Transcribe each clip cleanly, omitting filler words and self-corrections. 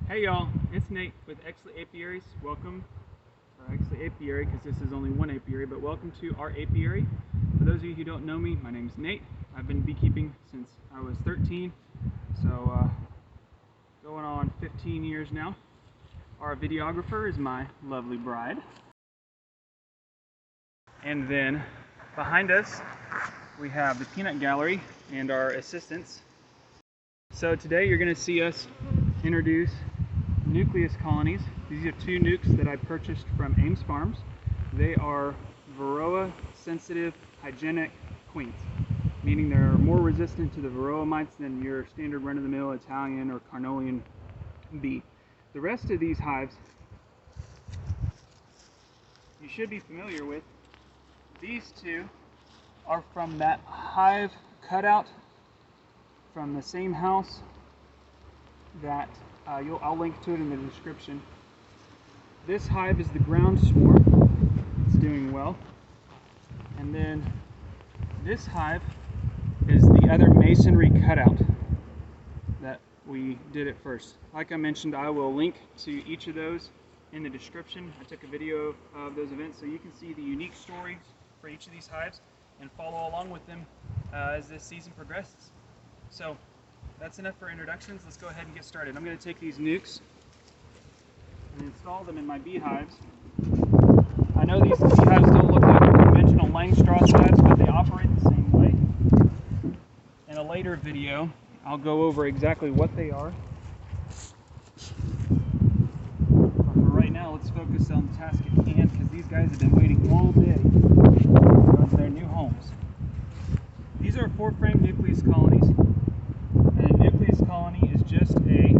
Hey y'all, it's Nate with Exley Apiaries. Welcome, Exley Apiary, because this is only one apiary, but welcome to our apiary. For those of you who don't know me, my name's Nate. I've been beekeeping since I was 13, so going on 15 years now. Our videographer is my lovely bride. And then behind us, we have the peanut gallery and our assistants. So today you're going to see us introduce nucleus colonies. These are two nukes that I purchased from Ames Farms. They are Varroa sensitive hygienic queens, meaning they're more resistant to the Varroa mites than your standard run-of-the-mill Italian or Carnolian bee. The rest of these hives you should be familiar with. These two are from that hive cutout from the same house that I'll link to it in the description. This hive is the ground swarm. It's doing well. And then this hive is the other masonry cutout that we did at first. Like I mentioned, I will link to each of those in the description. I took a video of those events so you can see the unique stories for each of these hives and follow along with them as this season progresses. So that's enough for introductions. Let's go ahead and get started. I'm going to take these nukes and install them in my beehives. I know these beehives don't look like conventional Langstroth hives, but they operate the same way. In a later video, I'll go over exactly what they are. But for right now, let's focus on the task at hand, because these guys have been waiting all day to go to their new homes. These are 4-frame nucleus colonies. And a nucleus colony is just a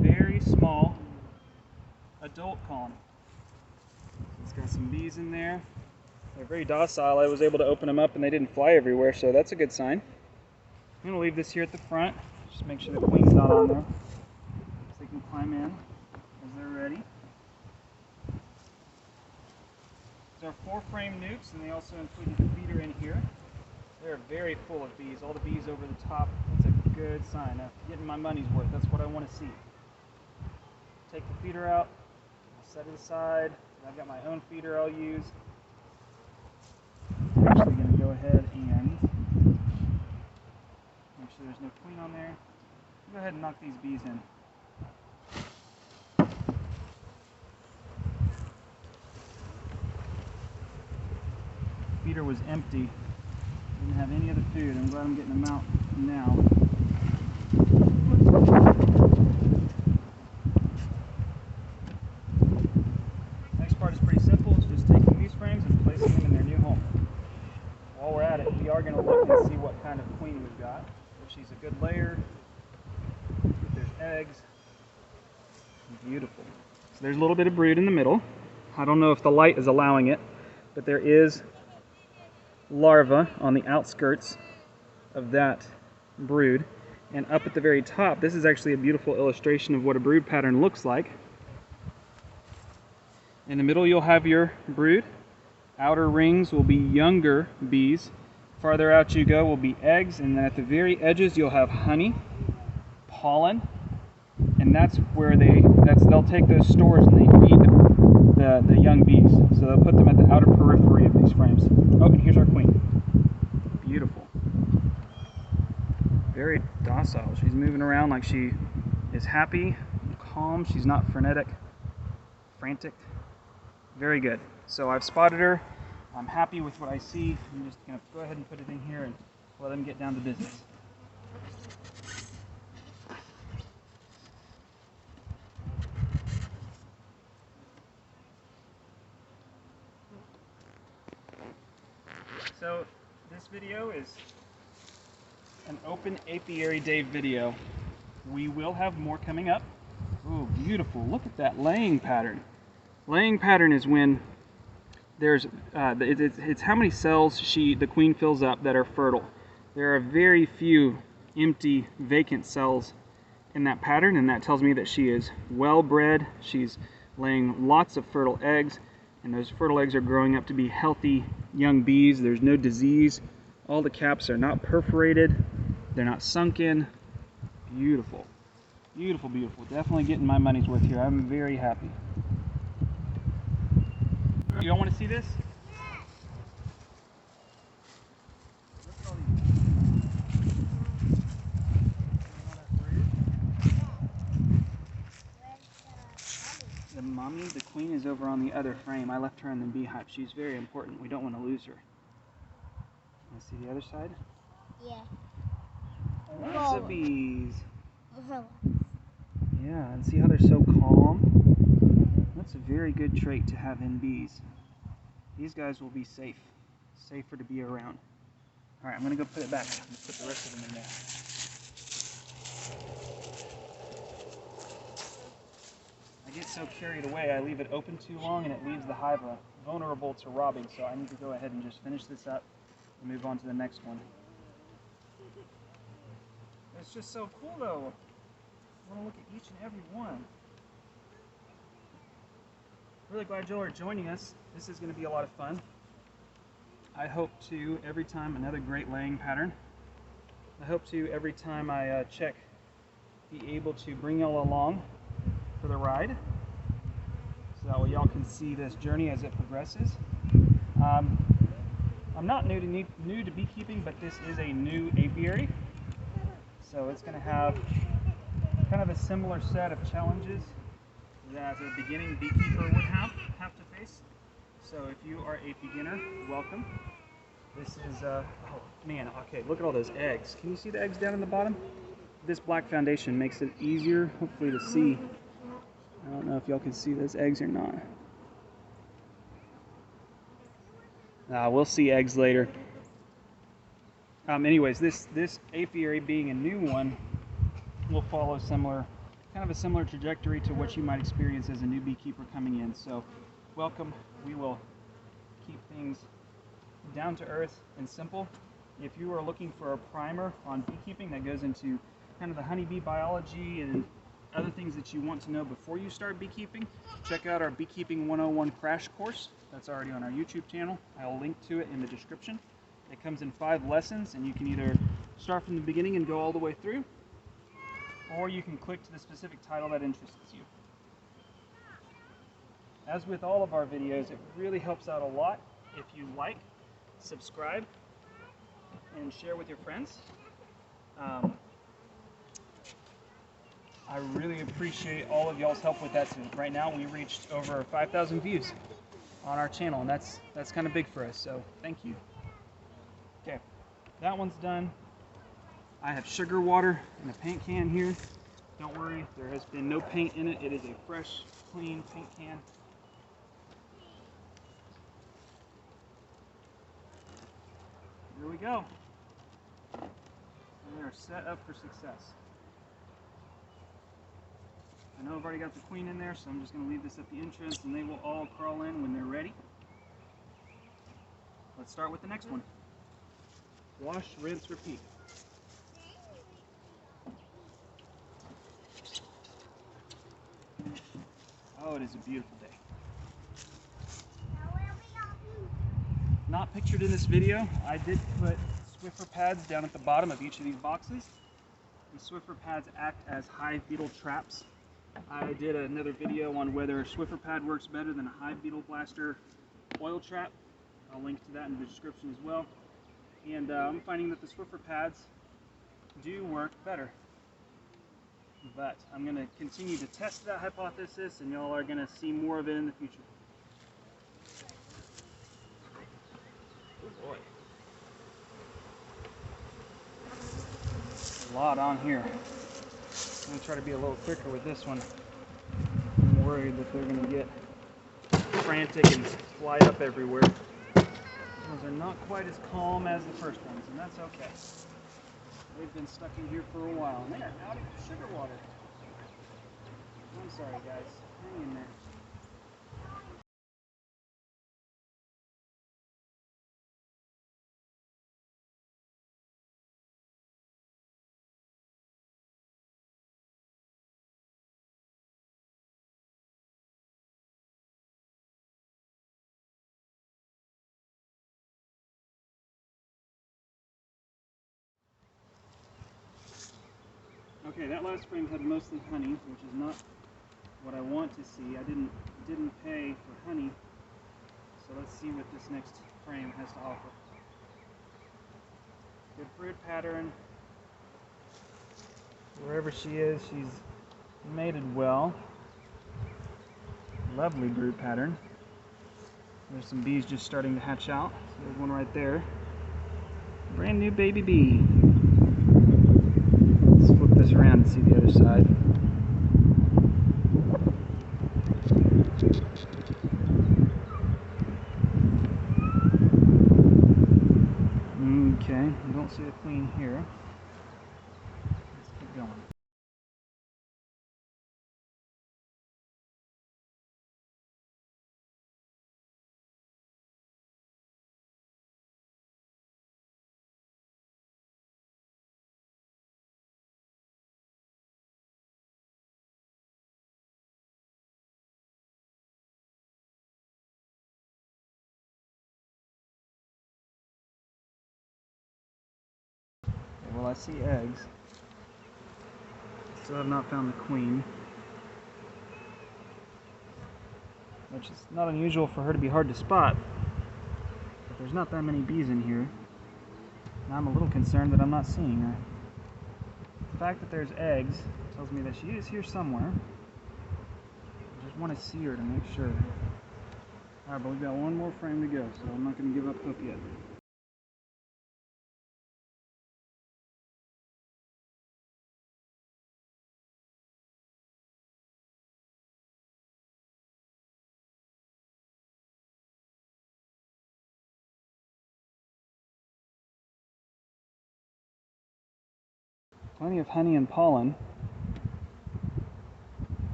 very small adult colony. It's got some bees in there. They're very docile. I was able to open them up and they didn't fly everywhere, so that's a good sign. I'm going to leave this here at the front. Just make sure the queen's not on there, so they can climb in as they're ready. These are 4-frame nukes, and they also included the feeder in here. They're very full of bees. All the bees over the top. That's a good sign. I'm getting my money's worth. That's what I want to see. Take the feeder out. I'll set it aside. I've got my own feeder I'll use. I'm actually going to go ahead and make sure there's no queen on there. Go ahead and knock these bees in. Feeder was empty. Didn't have any other food. I'm glad I'm getting them out now. Next part is pretty simple. It's just taking these frames and placing them in their new home. While we're at it, we are going to look and see what kind of queen we've got. If she's a good layer, if there's eggs. Beautiful. So there's a little bit of brood in the middle. I don't know if the light is allowing it, but there is larva on the outskirts of that brood. And up at the very top, this is actually a beautiful illustration of what a brood pattern looks like. In the middle you'll have your brood. Outer rings will be younger bees. Farther out you go will be eggs, and then at the very edges you'll have honey, pollen, and that's where they'll take those stores and they feed the young bees. So they'll put them at the outer periphery of these frames. Oh, and here's our queen. Beautiful. Very docile. She's moving around like she is happy, calm. She's not frenetic, frantic. Very good. So I've spotted her. I'm happy with what I see. I'm just going to go ahead and put it in here and let them get down to business. So this video is an open apiary day video. We will have more coming up. Oh, beautiful. Look at that laying pattern. Laying pattern is when there's it's how many cells the queen fills up that are fertile. There are very few empty vacant cells in that pattern, and that tells me that she is well bred. She's laying lots of fertile eggs, and those fertile eggs are growing up to be healthy young bees. There's no disease. All the caps are not perforated. They're not sunken. Beautiful. Beautiful, beautiful. Definitely getting my money's worth here. I'm very happy. You don't want to see this? The mommy, the queen, is over on the other frame. I left her in the beehive. She's very important. We don't want to lose her. Want to see the other side? Yeah. Lots of bees. Yeah, and see how they're so calm? That's a very good trait to have in bees. These guys will be safe. Safer to be around. Alright, I'm going to go put it back. I'm going to put the rest of them in there. I get so carried away, I leave it open too long and it leaves the hive vulnerable to robbing, so I need to go ahead and just finish this up and move on to the next one. It's just so cool though. I want to look at each and every one. Really glad y'all are joining us. This is going to be a lot of fun. I hope to, every time, another great laying pattern. I hope to, every time I check, be able to bring y'all along for the ride, so that way y'all can see this journey as it progresses. I'm not new to beekeeping, but this is a new apiary, so it's going to have kind of a similar set of challenges that a beginning beekeeper would have to face. So if you are a beginner, welcome. This is, oh man, okay, look at all those eggs. Can you see the eggs down in the bottom? This black foundation makes it easier, hopefully, to see. I don't know if y'all can see those eggs or not. We'll see eggs later. Anyways, this apiary, being a new one, will follow kind of a similar trajectory to what you might experience as a new beekeeper coming in. So, welcome. We will keep things down to earth and simple. If you are looking for a primer on beekeeping that goes into kind of the honeybee biology and other things that you want to know before you start beekeeping, check out our Beekeeping 101 crash course. That's already on our YouTube channel. I'll link to it in the description. It comes in 5 lessons, and you can either start from the beginning and go all the way through, or you can click to the specific title that interests you. As with all of our videos, it really helps out a lot if you like, subscribe, and share with your friends. I really appreciate all of y'all's help with that too. Right now we reached over 5,000 views on our channel, and that's kind of big for us, so thank you. Okay, that one's done. I have sugar water in a paint can here. Don't worry, there has been no paint in it. It is a fresh, clean paint can. Here we go. We are set up for success. I know I've already got the queen in there, so I'm just going to leave this at the entrance, and they will all crawl in when they're ready. Let's start with the next one. Wash, rinse, repeat. Oh, it is a beautiful day. Not pictured in this video, I did put Swiffer pads down at the bottom of each of these boxes. The Swiffer pads act as hive beetle traps. I did another video on whether a Swiffer pad works better than a hive beetle blaster oil trap. I'll link to that in the description as well. And I'm finding that the Swiffer pads do work better. But I'm going to continue to test that hypothesis, and y'all are going to see more of it in the future. Oh boy. A lot on here. I'm going to try to be a little quicker with this one. I'm worried that they're going to get frantic and fly up everywhere. Those are not quite as calm as the first ones, and that's okay. They've been stuck in here for a while, and they're out of sugar water. I'm sorry, guys. Hang in there. Okay, that last frame had mostly honey, which is not what I want to see. I didn't pay for honey, so let's see what this next frame has to offer. Good brood pattern. Wherever she is, she's mated well. Lovely brood pattern. There's some bees just starting to hatch out. So there's one right there. Brand new baby bee. Let's flip this around and see the other side. Okay, I don't see a queen here. Let's keep going. Well, I see eggs. Still have not found the queen, which is not unusual for her to be hard to spot, but there's not that many bees in here, and I'm a little concerned that I'm not seeing her. The fact that there's eggs tells me that she is here somewhere. I just want to see her to make sure. Alright, but we've got one more frame to go, so I'm not going to give up hope yet. Plenty of honey and pollen.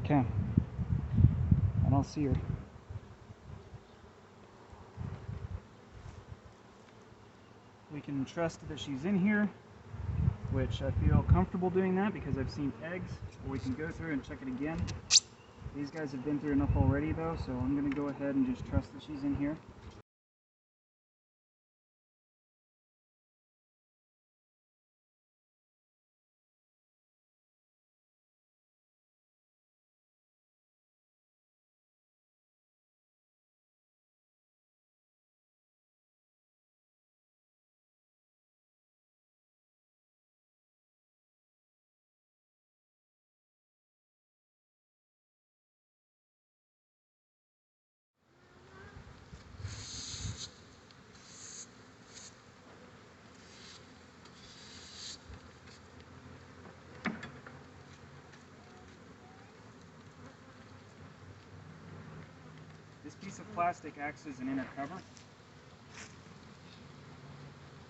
Okay. I don't see her. We can trust that she's in here, which I feel comfortable doing that because I've seen eggs. Or we can go through and check it again. These guys have been through enough already though, so I'm going to go ahead and just trust that she's in here. This piece of plastic acts as an inner cover.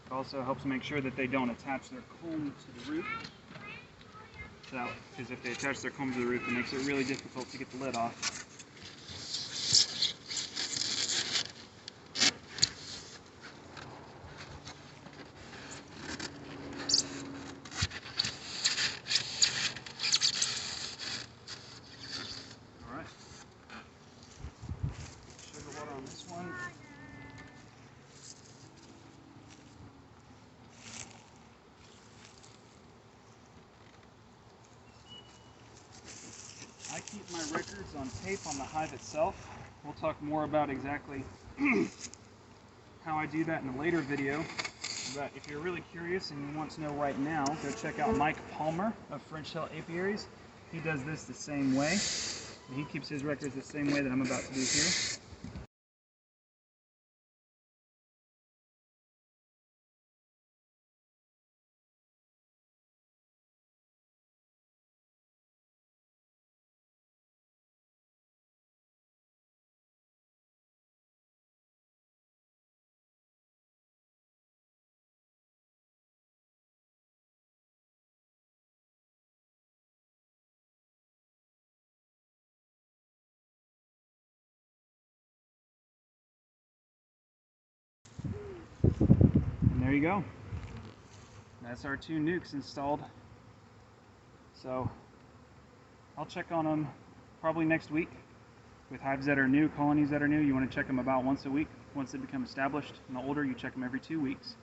It also helps make sure that they don't attach their comb to the roof. So, because if they attach their comb to the roof, it makes it really difficult to get the lid off. Alright. Sugar water on this one. I keep my records on tape on the hive itself. We'll talk more about exactly how I do that in a later video. But if you're really curious and you want to know right now, go check out Mike Palmer of French Hill Apiaries. He does this the same way. He keeps his records the same way that I'm about to do here. And there you go. That's our 2 nucs installed. So I'll check on them probably next week. With hives that are new, colonies that are new, you want to check them about once a week. Once they become established and older, you check them every 2 weeks.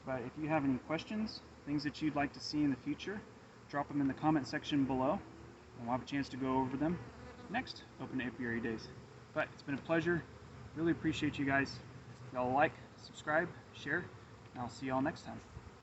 But if you have any questions, things that you'd like to see in the future, drop them in the comment section below, and we'll have a chance to go over them next Open Apiary Days. But it's been a pleasure. Really appreciate you guys. Y'all like, subscribe, share, and I'll see y'all next time.